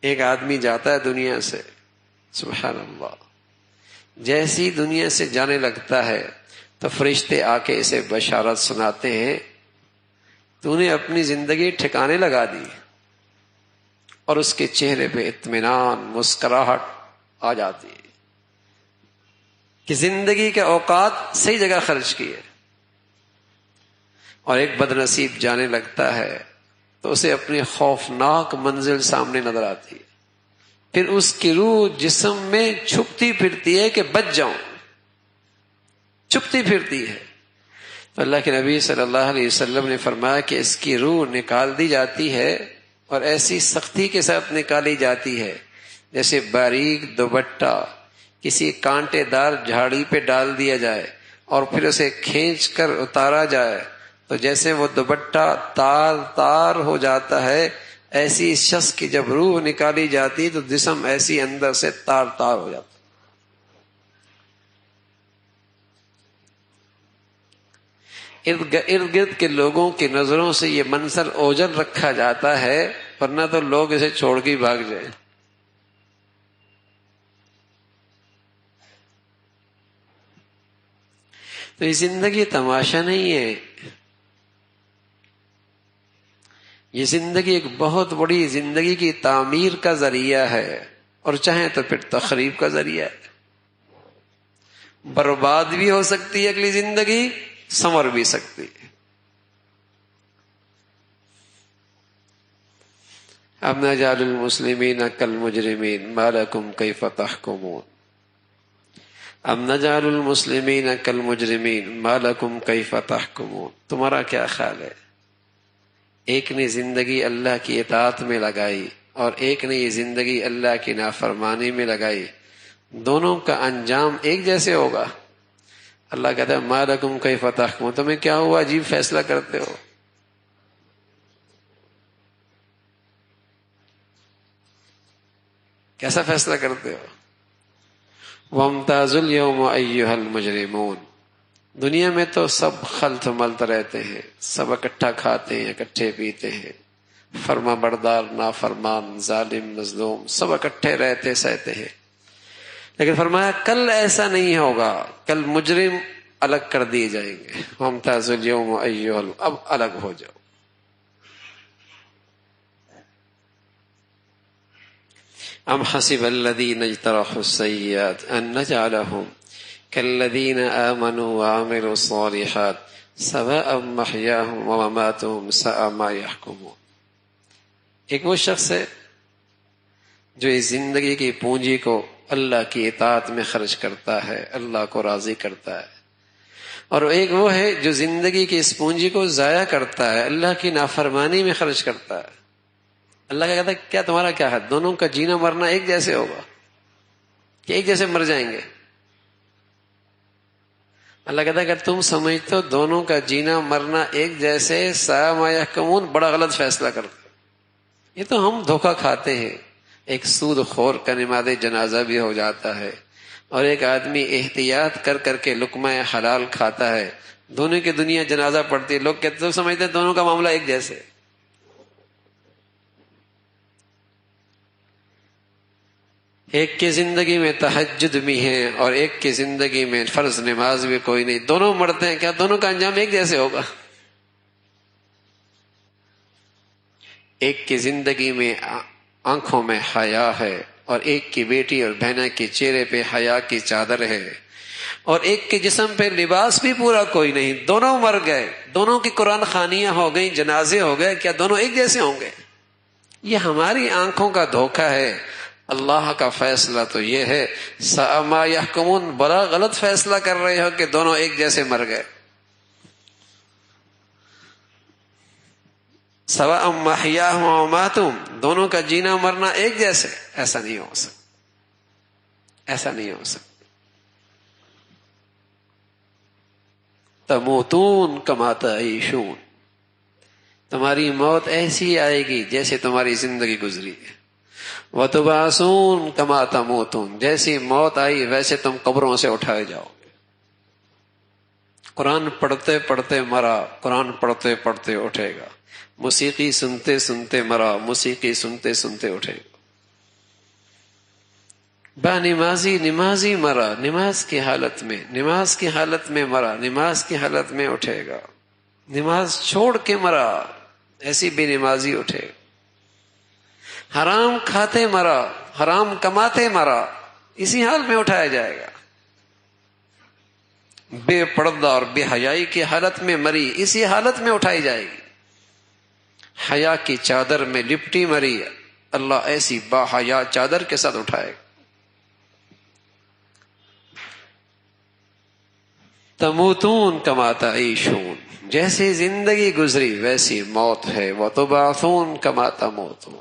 ایک آدمی جاتا ہے دنیا سے، سبحان اللہ، جیسی دنیا سے جانے لگتا ہے تو فرشتے آ کے اسے بشارت سناتے ہیں، تو نے اپنی زندگی ٹھکانے لگا دی، اور اس کے چہرے پہ اطمینان، مسکراہٹ آ جاتی ہے کہ زندگی کے اوقات صحیح جگہ خرچ کیے۔ اور ایک بد نصیب جانے لگتا ہے تو اسے اپنی خوفناک منزل سامنے نظر آتی ہے، پھر اس کی روح جسم میں چھپتی پھرتی ہے کہ بچ جاؤں، چھپتی پھرتی ہے۔ تو اللہ کے نبی صلی اللہ علیہ وسلم نے فرمایا کہ اس کی روح نکال دی جاتی ہے، اور ایسی سختی کے ساتھ نکالی جاتی ہے جیسے باریک دوپٹہ کسی کانٹے دار جھاڑی پہ ڈال دیا جائے اور پھر اسے کھینچ کر اتارا جائے تو جیسے وہ دوپٹہ تار تار ہو جاتا ہے، ایسی اس شخص کی جب روح نکالی جاتی تو جسم ایسی اندر سے تار تار ہو جاتا۔ ارد گرد کے لوگوں کی نظروں سے یہ منظر اوجھل رکھا جاتا ہے، ورنہ تو لوگ اسے چھوڑ کے بھاگ جائیں۔ تو یہ زندگی تماشا نہیں ہے، یہ زندگی ایک بہت بڑی زندگی کی تعمیر کا ذریعہ ہے، اور چاہیں تو پھر تخریب کا ذریعہ ہے۔ برباد بھی ہو سکتی ہے اگلی زندگی، سنور بھی سکتی ہے۔ اب نجعل المسلمین کالمجرمین ما لکم کیف تحکمون، اب نجعل المسلمین کالمجرمین ما لکم کیف تحکمون، تمہارا کیا خیال ہے؟ ایک نے زندگی اللہ کی اطاعت میں لگائی اور ایک نے یہ زندگی اللہ کی نافرمانی میں لگائی، دونوں کا انجام ایک جیسے ہوگا؟ اللہ کہتا ہے ما لکم کیف تحکمون، تمہیں کیا ہوا عجیب فیصلہ کرتے ہو؟ کیسا فیصلہ کرتے ہو؟ وَامْتَازُوا الْيَوْمَ أَيُّهَا الْمُجْرِمُونَ، دنیا میں تو سب خلط ملط رہتے ہیں، سب اکٹھا کھاتے ہیں، اکٹھے پیتے ہیں، فرما بردار نافرمان ظالم مظلوم سب اکٹھے رہتے سہتے ہیں، لیکن فرمایا کل ایسا نہیں ہوگا، کل مجرم الگ کر دیے جائیں گے۔ وَامْتَازُوا الْيَوْمَ أَيُّهَا، اب الگ ہو جاؤ۔ ام حسب الذین اجترحوا السیئات ان نجعلهم كالذین آمنوا وعملوا الصالحات سواء محیاهم ومماتهم ساء ما يحکمون، ایک وہ شخص ہے جو اس زندگی کی پونجی کو اللہ کی اطاعت میں خرچ کرتا ہے، اللہ کو راضی کرتا ہے، اور ایک وہ ہے جو زندگی کی اس پونجی کو ضائع کرتا ہے، اللہ کی نافرمانی میں خرچ کرتا ہے۔ اللہ کا کہتا ہے کیا تمہارا کیا ہے؟ دونوں کا جینا مرنا ایک جیسے ہوگا کہ ایک جیسے مر جائیں گے؟ اللہ کہتا ہے اگر تم سمجھتے ہو دونوں کا جینا مرنا ایک جیسے، ساء ما یحکمون، بڑا غلط فیصلہ کرتے ہو۔ یہ تو ہم دھوکہ کھاتے ہیں، ایک سود خور کا نماز جنازہ بھی ہو جاتا ہے، اور ایک آدمی احتیاط کر کر کے لقمہ حلال کھاتا ہے، دونوں کی دنیا جنازہ پڑتی ہے، لوگ کہتے تو سمجھتے ہیں دونوں کا معاملہ ایک جیسے۔ ایک کی زندگی میں تہجد بھی ہے اور ایک کی زندگی میں فرض نماز بھی کوئی نہیں، دونوں مرتے ہیں، کیا دونوں کا انجام ایک جیسے ہوگا؟ ایک کی زندگی میں آنکھوں میں حیا ہے اور ایک کی بیٹی اور بہنہ کے چہرے پہ حیا کی چادر ہے، اور ایک کے جسم پہ لباس بھی پورا کوئی نہیں، دونوں مر گئے، دونوں کی قرآن خوانیاں ہو گئیں، جنازے ہو گئے، کیا دونوں ایک جیسے ہوں گے؟ یہ ہماری آنکھوں کا دھوکہ ہے۔ اللہ کا فیصلہ تو یہ ہے ساء ما یحکمون، بڑا غلط فیصلہ کر رہے ہو کہ دونوں ایک جیسے مر گئے۔ سواء محیاہم ومماتہم، دونوں کا جینا مرنا ایک جیسے، ایسا نہیں ہو سکتا، ایسا نہیں ہو سکتا۔ تموتون کما تعیشون، تمہاری موت ایسی آئے گی جیسے تمہاری زندگی گزری ہے۔ وَتُبْعَثُونَ كَمَا تَمُوتُونَ، جیسی موت آئی ویسے تم قبروں سے اٹھائے جاؤ گے۔ قرآن پڑھتے پڑھتے مرا، قرآن پڑھتے پڑھتے اٹھے گا، موسیقی سنتے سنتے مرا، موسیقی سنتے سنتے اٹھے گا۔ با نمازی مرا نماز کی حالت میں مرا، نماز کی حالت میں اٹھے گا، نماز چھوڑ کے مرا ایسی بے نمازی اٹھے گا، حرام کھاتے مرا، حرام کماتے مرا، اسی حال میں اٹھایا جائے گا، بے پردہ اور بے حیائی کی حالت میں مری، اسی حالت میں اٹھائی جائے گی، حیا کی چادر میں لپٹی مری، اللہ ایسی با حیا چادر کے ساتھ اٹھائے گا۔ تموتون کما تعیشون، جیسی زندگی گزری ویسی موت ہے، وتبعثون کما تموتون،